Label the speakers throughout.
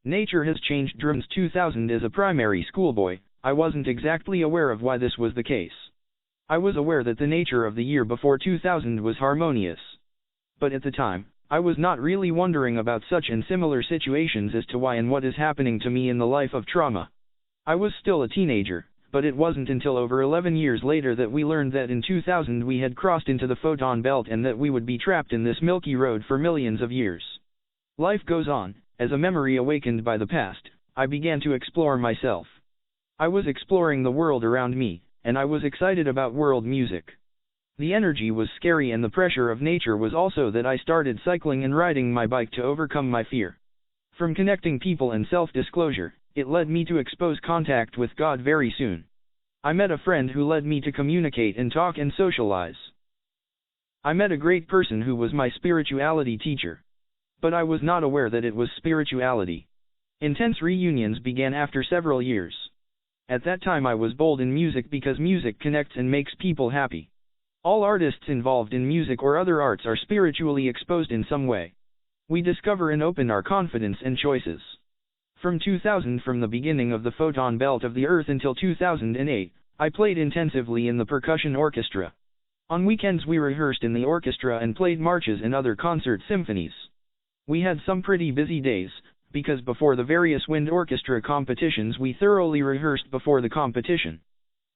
Speaker 1: Nature has changed since 2000. As a primary schoolboy, I wasn't exactly aware of why this was the case. I was aware that the nature of the year before 2000 was harmonious. But at the time, I was not really wondering about such and similar situations as to why and what is happening to me in the life of trauma. I was still a teenager, but it wasn't until over 11 years later that we learned that in 2000 we had crossed into the photon belt and that we would be trapped in this Milky Road for millions of years. Life goes on. As a memory awakened by the past, I began to explore myself. I was exploring the world around me, and I was excited about world music. The energy was scary and the pressure of nature was also that I started cycling and riding my bike to overcome my fear. From connecting people and self-disclosure, it led me to expose contact with God very soon. I met a friend who led me to communicate and talk and socialize. I met a great person who was my spirituality teacher. But I was not aware that it was spirituality. Intense reunions began after several years. At that time I was bold in music because music connects and makes people happy. All artists involved in music or other arts are spiritually exposed in some way. We discover and open our confidence and choices. From 2000, from the beginning of the photon belt of the Earth until 2008, I played intensively in the percussion orchestra. On weekends we rehearsed in the orchestra and played marches and other concert symphonies. We had some pretty busy days, because before the various wind orchestra competitions we thoroughly rehearsed before the competition.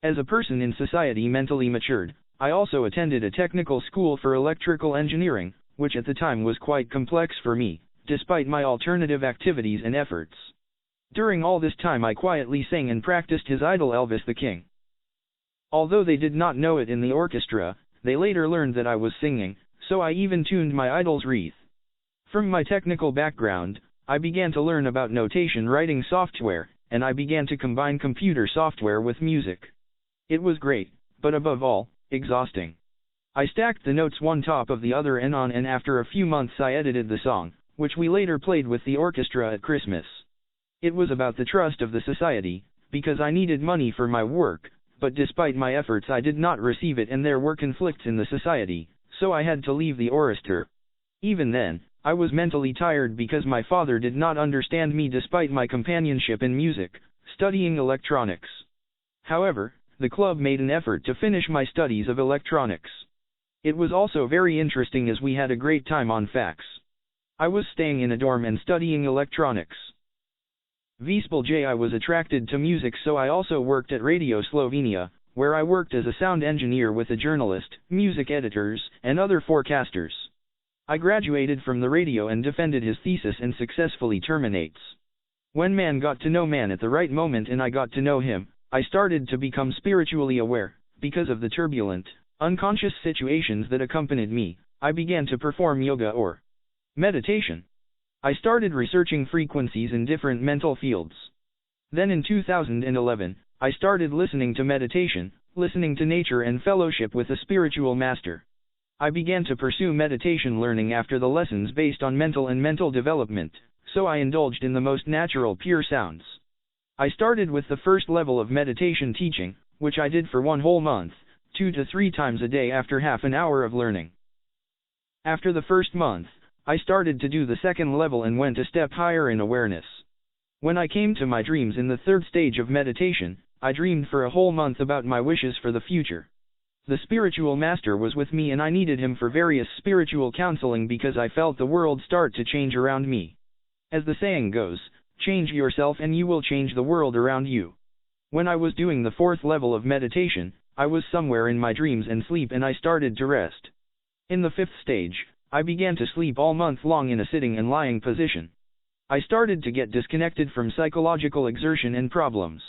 Speaker 1: As a person in society mentally matured, I also attended a technical school for electrical engineering, which at the time was quite complex for me, despite my alternative activities and efforts. During all this time I quietly sang and practiced his idol Elvis the King. Although they did not know it in the orchestra, they later learned that I was singing, so I even tuned my idol's wreath. From my technical background, I began to learn about notation writing software, and I began to combine computer software with music. It was great, but above all, exhausting. I stacked the notes one top of the other and after a few months I edited the song, which we later played with the orchestra at Christmas. It was about the trust of the society, because I needed money for my work, but despite my efforts I did not receive it and there were conflicts in the society, so I had to leave the orchestra. Even then, I was mentally tired because my father did not understand me despite my companionship in music, studying electronics. However, the club made an effort to finish my studies of electronics. It was also very interesting as we had a great time on fax. I was staying in a dorm and studying electronics. I was attracted to music, so I also worked at Radio Slovenia, where I worked as a sound engineer with a journalist, music editors, and other forecasters. I graduated from the radio and defended his thesis and successfully terminates. When man got to know man at the right moment and I got to know him, I started to become spiritually aware. Because of the turbulent, unconscious situations that accompanied me, I began to perform yoga or meditation. I started researching frequencies in different mental fields. Then in 2011, I started listening to meditation, listening to nature and fellowship with a spiritual master. I began to pursue meditation learning after the lessons based on mental development, so I indulged in the most natural pure sounds. I started with the first level of meditation teaching, which I did for 1 whole month, 2 to 3 times a day after half an hour of learning. After the first month, I started to do the second level and went a step higher in awareness. When I came to my dreams in the third stage of meditation, I dreamed for a whole month about my wishes for the future. The spiritual master was with me and I needed him for various spiritual counseling because I felt the world start to change around me. As the saying goes, change yourself and you will change the world around you. When I was doing the 4th level of meditation, I was somewhere in my dreams and sleep and I started to rest. In the 5th stage, I began to sleep all month long in a sitting and lying position. I started to get disconnected from psychological exertion and problems.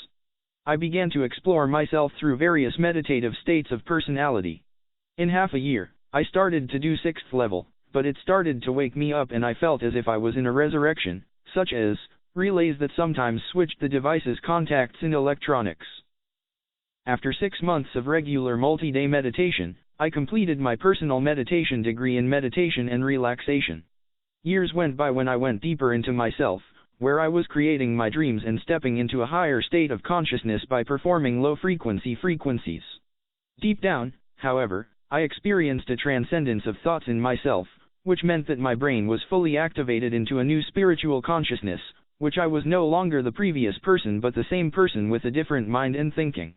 Speaker 1: I began to explore myself through various meditative states of personality. In half a year, I started to do 6th level, but it started to wake me up and I felt as if I was in a resurrection, such as relays that sometimes switched the device's contacts in electronics. After 6 months of regular multi-day meditation, I completed my personal meditation degree in meditation and relaxation. Years went by when I went deeper into myself, where I was creating my dreams and stepping into a higher state of consciousness by performing low-frequency frequencies. Deep down, however, I experienced a transcendence of thoughts in myself, which meant that my brain was fully activated into a new spiritual consciousness, which I was no longer the previous person but the same person with a different mind and thinking.